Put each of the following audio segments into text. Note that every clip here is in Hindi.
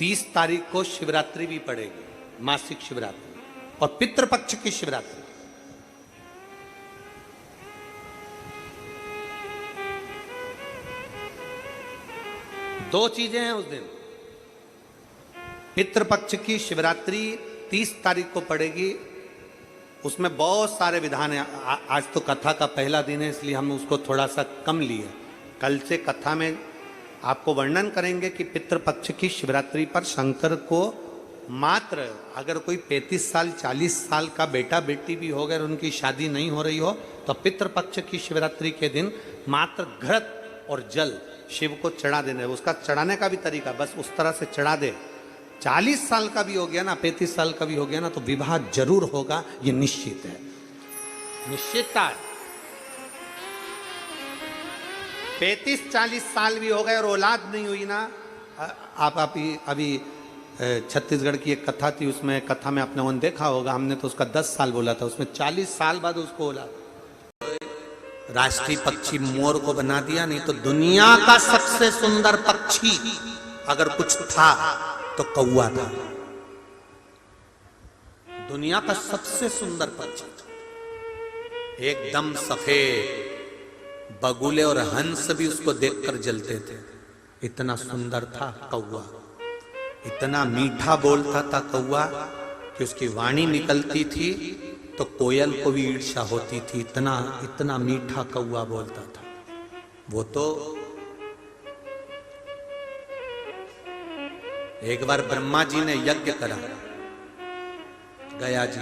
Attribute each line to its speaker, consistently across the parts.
Speaker 1: 30 तारीख को शिवरात्रि भी पड़ेगी, मासिक शिवरात्रि, और पितृपक्ष की शिवरात्रि। दो चीजें हैं उस दिन। पितृपक्ष की शिवरात्रि 30 तारीख को पड़ेगी, उसमें बहुत सारे विधान हैं। आज तो कथा का पहला दिन है, इसलिए हम उसको थोड़ा सा कम लिए। कल से कथा में आपको वर्णन करेंगे कि पितृपक्ष की शिवरात्रि पर शंकर को मात्र अगर कोई 35 साल 40 साल का बेटा बेटी भी हो गए और उनकी शादी नहीं हो रही हो, तो पितृपक्ष की शिवरात्रि के दिन मात्र घृत और जल शिव को चढ़ा देना है। उसका चढ़ाने का भी तरीका बस उस तरह से चढ़ा दे। 40 साल का भी हो गया ना, 35 साल का भी हो गया ना, तो विवाह जरूर होगा, ये निश्चित है, निश्चितता है। 35-40 साल भी हो गए और औलाद नहीं हुई ना, आप अभी छत्तीसगढ़ की एक कथा थी, उसमें कथा में आपने देखा होगा, हमने तो उसका 10 साल बोला था, उसमें 40 साल बाद उसको औलाद। राष्ट्रीय पक्षी मोर को बना दिया, नहीं तो दुनिया का सबसे सुंदर पक्षी अगर कुछ था तो कौवा था। दुनिया का सबसे सुंदर पक्षी, एकदम सफेद, बगुले और हंस भी उसको देखकर जलते थे, इतना सुंदर था कौवा। इतना मीठा बोलता था कौवा कि उसकी वाणी निकलती थी तो कोयल को भी ईर्ष्या होती थी, इतना इतना मीठा कौवा बोलता था वो। तो एक बार ब्रह्मा जी ने यज्ञ करा, गया जी,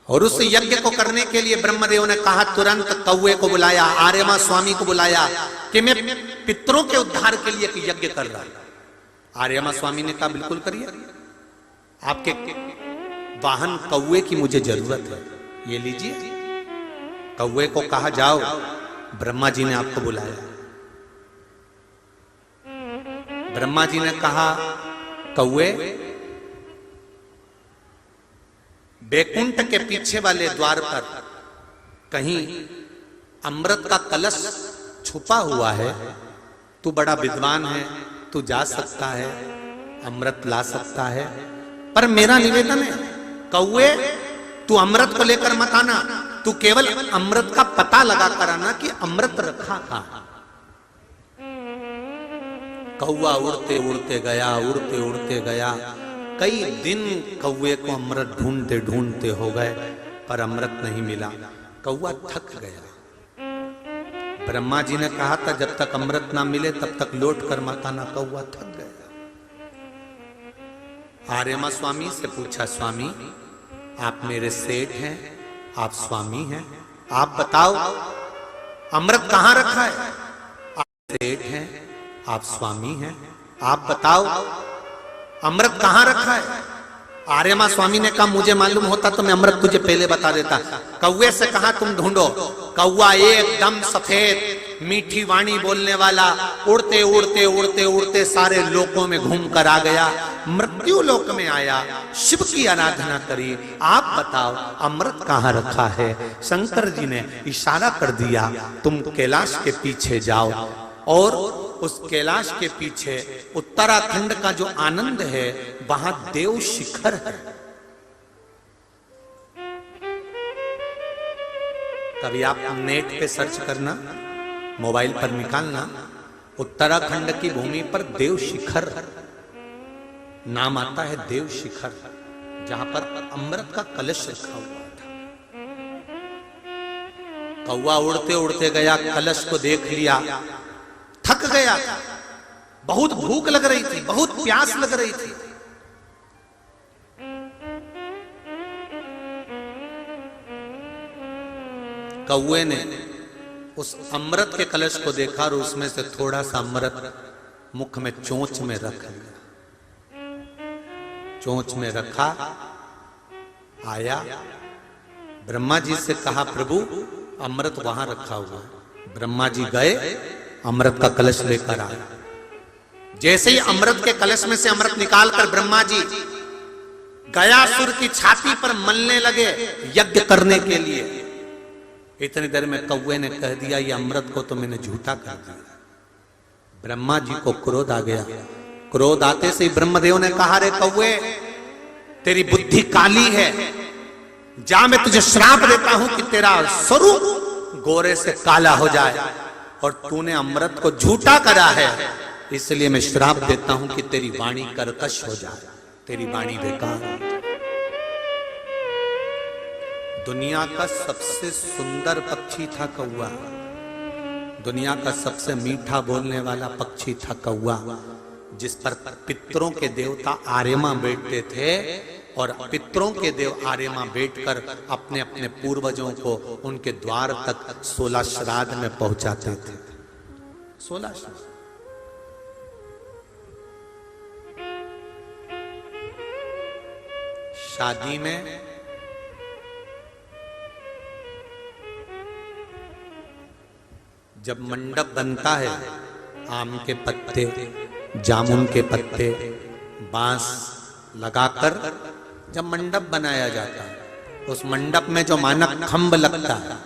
Speaker 1: और उस यज्ञ को करने के लिए ब्रह्मदेव ने कहा, तुरंत कौवे को बुलाया, आर्यमा स्वामी को बुलाया कि मैं पितरों के उद्धार के लिए एक यज्ञ कर रहा हूं। आर्यमा स्वामी ने कहा, बिल्कुल करिए, आपके वाहन कौवे की मुझे जरूरत है, ये लीजिए। कौवे को कहा, जाओ, ब्रह्मा जी ने आपको बुलाया। ब्रह्मा जी ने कहा, कौवे, बैकुंठ के पीछे वाले द्वार पर कहीं अमृत का कलश छुपा हुआ है, तू बड़ा विद्वान है, तू जा सकता है, अमृत ला सकता है, पर मेरा निवेदन है, कौवे, तू अमृत को लेकर मत आना, तू केवल अमृत का पता लगा कर आना कि अमृत रखा कहां। कौवा उड़ते उड़ते गया, उड़ते उड़ते गया, कई दिन कौवे को अमृत ढूंढते ढूंढते हो गए, पर अमृत नहीं मिला। कौवा थक गया। ब्रह्मा जी ने कहा था, जब तक अमृत ना मिले तब तक लौट कर मत आना। कौवा थक गया। आर्यमा स्वामी से पूछा, स्वामी, आप मेरे सेठ हैं, आप स्वामी हैं, आप बताओ अमृत कहां रखा है। आप सेठ हैं, आप स्वामी हैं, आप बताओ अमृत कहां रखा है। आर्यमा स्वामी ने कहा, मुझे मालूम होता तो मैं अमृत तुझे पहले बता देता। कौवे से कहा, तुम ढूंढो। कौवा एकदम सफेद, मीठी वाणी बोलने वाला, उड़ते उड़ते उड़ते उड़ते सारे लोकों में घूम कर आ गया, मृत्यु लोक में आया, शिव की आराधना करी। आप बताओ अमृत कहां रखा है। शंकर जी ने इशारा कर दिया, तुम कैलाश के पीछे जाओ, और उस कैलाश के पीछे उत्तराखंड का जो आनंद है, वहां देव शिखर है। कभी आप नेट पे सर्च करना, मोबाइल पर निकालना, उत्तराखंड की भूमि पर देव शिखर नाम आता है, देव शिखर, जहां पर अमृत का कलश रखा हुआ था। कौवा उड़ते उड़ते गया, कलश को देख लिया, थक गया, बहुत भूख लग रही थी, बहुत प्यास लग रही थी। कौवे ने उस अमृत के कलश को देखा और उसमें से थोड़ा सा अमृत मुख में चोंच में रख लिया। चोंच में रखा, आया, ब्रह्मा जी से कहा, प्रभु अमृत वहां रखा हुआ है। ब्रह्मा जी गए, अमृत का कलश लेकर आए। जैसे ही अमृत के कलश में से अमृत निकालकर ब्रह्मा जी गयासुर की छाती पर मलने लगे यज्ञ करने के लिए, इतनी देर में कौवे ने कह दिया, ये अमृत को तो मैंने झूठा कर दिया। ब्रह्मा जी को क्रोध आ गया। क्रोध आते से ब्रह्मदेव ने कहा, रे कौवे, तेरी बुद्धि काली है, जा मैं तुझे श्राप देता हूं कि तेरा स्वरूप गोरे से काला हो जाए, और तूने अमृत को झूठा करा है, इसलिए मैं श्राप देता हूं कि तेरी वाणी कर्कश हो जाए, तेरी वाणी बेकार हो जाए। दुनिया का सबसे सुंदर पक्षी था कौवा, दुनिया का सबसे मीठा बोलने वाला पक्षी था कौवा, जिस पर पितरों के देवता आर्यमा बैठते थे, और पितरों के देव आर्यमा बैठकर अपने अपने पूर्वजों को उनके द्वार तक 16 श्राद्ध में पहुंचाते थे। 16 श्राद्ध। शादी में जब मंडप बनता है, आम के पत्ते, जामुन के पत्ते, बांस लगाकर जब मंडप बनाया जाता है, उस मंडप में जो मानक खंभ लगता है,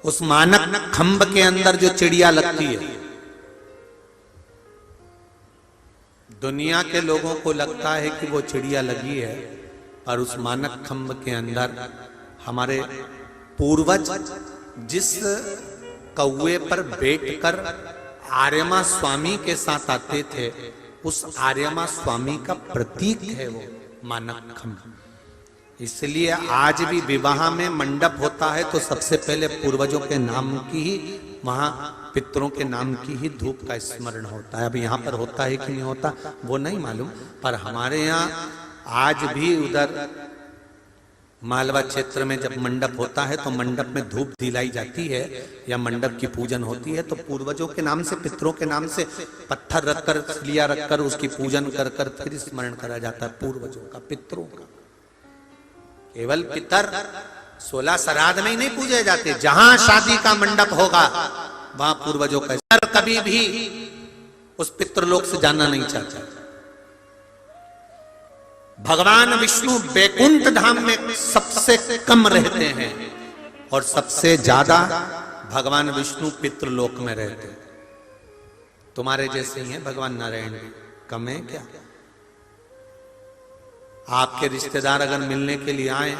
Speaker 1: उस मानक खंभ के अंदर जो चिड़िया लगती है, दुनिया के लोगों को लगता है कि वो चिड़िया लगी है, और उस मानक खंभ के अंदर हमारे पूर्वज जिस कौवे पर बैठकर आर्यमा स्वामी के साथ आते थे, उस आर्यमा स्वामी का प्रतीक है वो मानक खंभ। इसलिए आज भी विवाह में मंडप होता है तो सबसे पहले पूर्वजों के नाम की ही, वहां पितरों के नाम की ही धूप का स्मरण होता है। अब यहाँ पर होता है कि नहीं होता वो नहीं मालूम, पर हमारे यहाँ आज भी उधर मालवा क्षेत्र में जब मंडप होता है तो मंडप में धूप दिलाई जाती है या मंडप की पूजन होती है, तो पूर्वजों के नाम से, पितरों के नाम से पत्थर रखकर, लिया रखकर उसकी पूजन कर कर फिर स्मरण करा जाता है पूर्वजों का, पितरों का। केवल पितर 16 श्राद्ध में ही नहीं पूजे जाते, जहां शादी का मंडप होगा वहां पूर्वजों का कभी भी उस पितृलोक से जाना नहीं चाहता। भगवान विष्णु बैकुंठ धाम में सबसे कम रहते हैं और सबसे ज्यादा भगवान विष्णु पितृलोक में रहते हैं। तुम्हारे जैसे ही हैं भगवान नारायण भी, कम है क्या? आपके रिश्तेदार अगर मिलने के लिए आए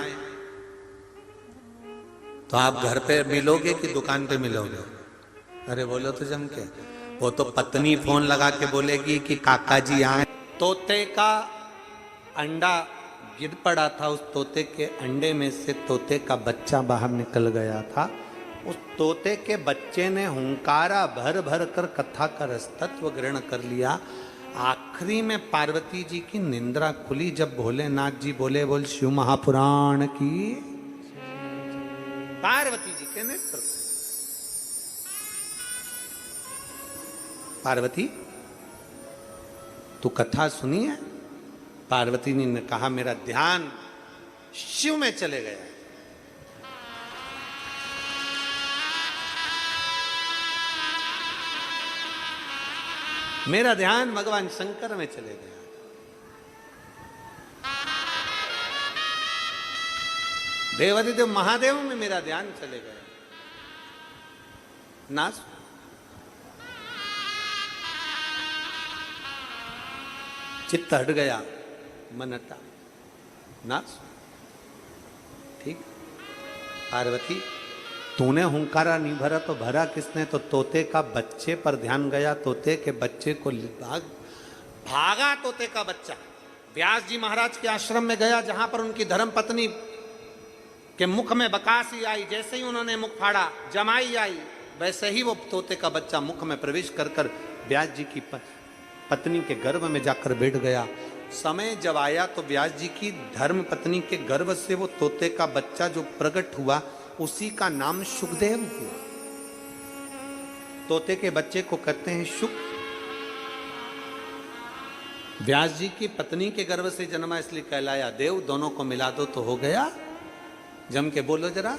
Speaker 1: तो आप घर पे मिलोगे कि दुकान पे मिलोगे? अरे बोलो तो जम के। वो तो पत्नी फोन लगा के बोलेगी कि काका जी आए। तोते का अंडा गिर पड़ा था, उस तोते के अंडे में से तोते का बच्चा बाहर निकल गया था। उस तोते के बच्चे ने हुंकारा भर भर कर कथा का रसतत्व ग्रहण कर लिया। आखिरी में पार्वती जी की निंद्रा खुली जब भोलेनाथ जी बोले, बोल शिव महापुराण की। पार्वती जी के नेत्र, पार्वती तू कथा सुनी है? पार्वती जी ने कहा मेरा ध्यान शिव में चले गया। मेरा ध्यान भगवान शंकर में चले गया। देवादिदेव महादेव में मेरा ध्यान चले गया। नास चित्त हट गया, मन हटा, नास। ठीक। पार्वती तूने हुंकारा नहीं भरा तो भरा किसने? तो तोते का बच्चे पर ध्यान गया। तोते के बच्चे को भागा तोते का बच्चा। व्यास जी महाराज के आश्रम में गया, जहां पर उनकी धर्म पत्नी के मुख में बकासी आई। जैसे ही उन्होंने मुख फाड़ा, जमाई आई, वैसे ही वो तोते का बच्चा मुख में प्रवेश कर कर व्यास जी की पत्नी के गर्भ में जाकर बैठ गया। समय जब आया तो व्यास जी की धर्म पत्नी के गर्भ से वो तोते का बच्चा जो प्रकट हुआ, उसी का नाम शुकदेव हुआ। तोते के बच्चे को कहते हैं शुक। व्यास जी की पत्नी के गर्भ से जन्मा इसलिए कहलाया देव। दोनों को मिला दो तो हो गया, जम के बोलो जरा,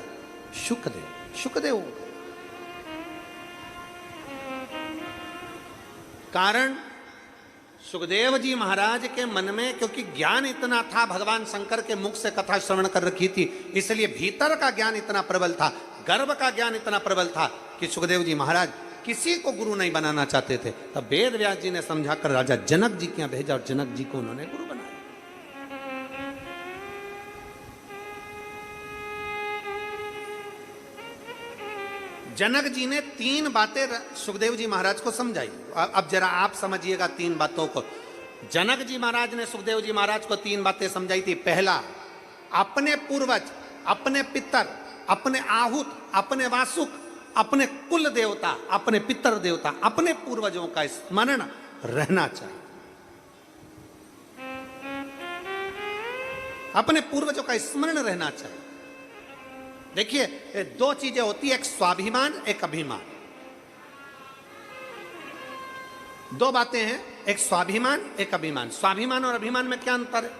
Speaker 1: शुकदेव। शुकदेव कारण सुखदेव जी महाराज के मन में, क्योंकि ज्ञान इतना था, भगवान शंकर के मुख से कथा श्रवण कर रखी थी, इसलिए भीतर का ज्ञान इतना प्रबल था, गर्भ का ज्ञान इतना प्रबल था कि सुखदेव जी महाराज किसी को गुरु नहीं बनाना चाहते थे। तब वेद व्यास जी ने समझाकर राजा जनक जी के यहाँ भेजा और जनक जी को उन्होंने गुरु बनाया। जनक जी ने 3 बातें सुखदेव जी महाराज को समझाई। अब जरा आप समझिएगा 3 बातों को। जनक जी महाराज ने सुखदेव जी महाराज को 3 बातें समझाई थी। पहला, अपने पूर्वज, अपने पितर, अपने आहूत, अपने वासुक, अपने कुल देवता, अपने पितर देवता, अपने पूर्वजों का स्मरण रहना चाहिए। अपने पूर्वजों का स्मरण रहना चाहिए। देखिए 2 चीजें होती है, एक स्वाभिमान, एक अभिमान। 2 बातें हैं, एक स्वाभिमान, एक अभिमान। स्वाभिमान और अभिमान में क्या अंतर है?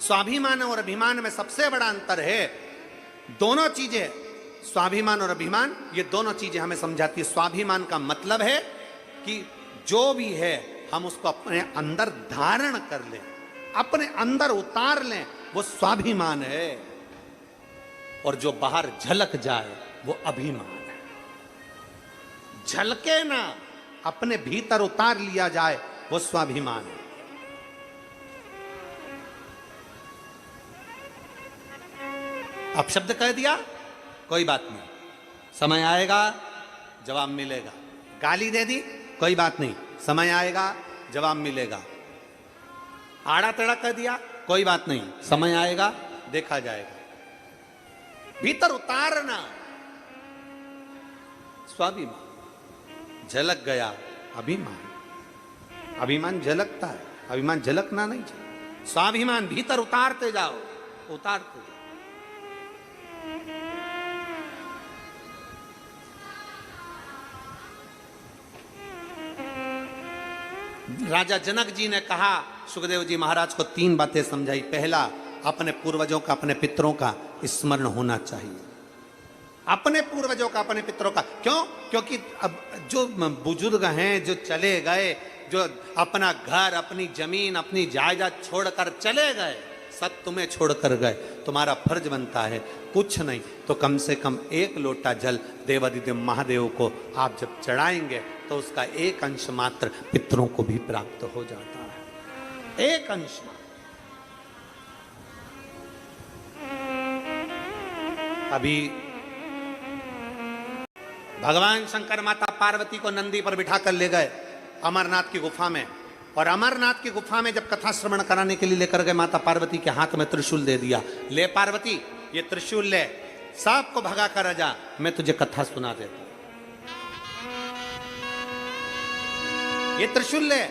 Speaker 1: स्वाभिमान और अभिमान में सबसे बड़ा अंतर है, दोनों चीजें, स्वाभिमान और अभिमान, ये दोनों चीजें हमें समझाती है। स्वाभिमान का मतलब है कि जो भी है हम उसको अपने अंदर धारण कर लें, अपने अंदर उतार लें, वो स्वाभिमान है। और जो बाहर झलक जाए वो अभिमान है। झलके ना, अपने भीतर उतार लिया जाए वो स्वाभिमान है। अब शब्द कह दिया, कोई बात नहीं, समय आएगा जवाब मिलेगा। गाली दे दी, कोई बात नहीं, समय आएगा जवाब मिलेगा। आड़ा टेढ़ा कह दिया, कोई बात नहीं, समय आएगा देखा जाएगा। भीतर उतारना स्वाभिमान, झलक गया अभिमान। अभिमान झलकता है, अभिमान झलकना नहीं चाहिए। स्वाभिमान भीतर उतारते जाओ, उतारते जाओ। राजा जनक जी ने कहा सुखदेव जी महाराज को 3 बातें समझाई। पहला, अपने पूर्वजों का, अपने पितरों का स्मरण होना चाहिए। अपने पूर्वजों का, अपने पितरों का। क्यों? क्योंकि अब जो बुजुर्ग हैं, जो चले गए, जो अपना घर, अपनी जमीन, अपनी जायदाद छोड़कर चले गए, सब तुम्हें छोड़कर गए, तुम्हारा फर्ज बनता है कुछ नहीं तो कम से कम 1 लोटा जल देवादिदेव महादेव को आप जब चढ़ाएंगे तो उसका 1 अंश मात्र पितरों को भी प्राप्त हो जाता है। 1 अंश मात्र। अभी भगवान शंकर माता पार्वती को नंदी पर बिठा कर ले गए अमरनाथ की गुफा में, और अमरनाथ की गुफा में जब कथा श्रवण कराने के लिए लेकर गए, माता पार्वती के हाथ में त्रिशूल दे दिया। ले पार्वती, ये त्रिशूल ले, सबको भगा कर जा, मैं तुझे कथा सुना देता। ये त्रिशूल ले,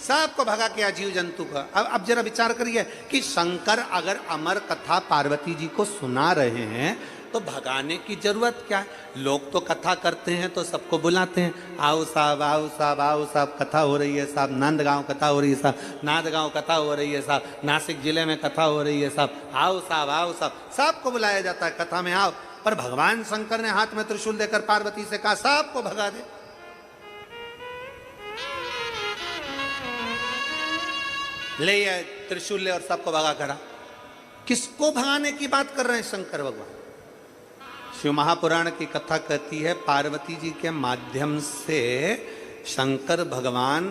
Speaker 1: सबको भगा के जीव जंतु का। अब जरा विचार करिए कि शंकर अगर अमर कथा पार्वती जी को सुना रहे हैं तो भगाने की जरूरत क्या है? लोग तो कथा करते हैं तो सबको बुलाते हैं, आओ साहब, आओ साहब, आओ साहब, कथा हो रही है साहब, नंदगांव कथा हो रही है साहब, नांदगांव कथा हो रही है साहब, नासिक जिले में कथा हो रही है साहब, आओ साहब, आओ साहब, सबको बुलाया जाता है कथा में, आओ। पर भगवान शंकर ने हाथ में त्रिशूल देकर पार्वती से कहा सबको भगा दे। ले त्रिशूल ले और सबको भगा करा। किसको भगाने की बात कर रहे हैं शंकर भगवान? शिव महापुराण की कथा कहती है पार्वती जी के माध्यम से शंकर भगवान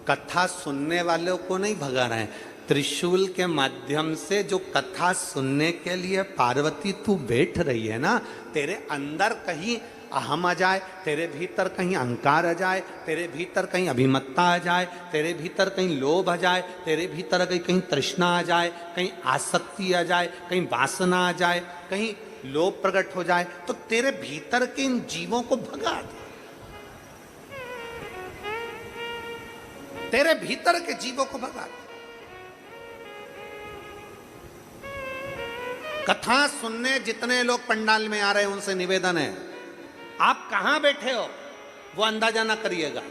Speaker 1: कथा सुनने वालों को नहीं भगा रहे हैं, त्रिशूल के माध्यम से जो कथा सुनने के लिए पार्वती तू बैठ रही है ना, तेरे अंदर कहीं अहम आ जाए, तेरे भीतर कहीं अहंकार आ जाए, तेरे भीतर कहीं अभिमत्ता आ जाए, तेरे भीतर कहीं लोभ आ जाए, तेरे भीतर कहीं तृष्णा आ जाए, कहीं आसक्ति आ जाए, कहीं वासना आ जाए, कहीं लोभ प्रकट हो जाए, तो तेरे भीतर के इन जीवों को भगा दे। तेरे भीतर के जीवों को भगा दे। कथा सुनने जितने लोग पंडाल में आ रहे हैं उनसे निवेदन है, आप कहां बैठे हो वो अंदाजा ना करिएगा।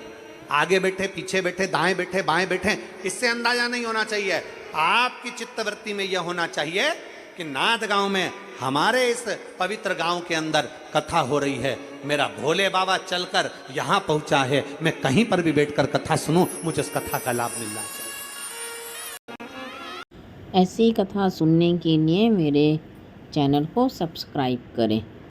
Speaker 1: आगे बैठे, पीछे बैठे, दाएं बैठे, बाएं बैठे, इससे अंदाजा नहीं होना चाहिए। आपकी चित्तवृत्ति में यह होना चाहिए कि नांदगांव में हमारे इस पवित्र गांव के अंदर कथा हो रही है, मेरा भोले बाबा चलकर यहां पहुंचा है, मैं कहीं पर भी बैठकर कथा सुनूं, मुझे उस कथा का लाभ मिलना चाहिए।
Speaker 2: ऐसी कथा सुनने के लिए मेरे चैनल को सब्सक्राइब करें।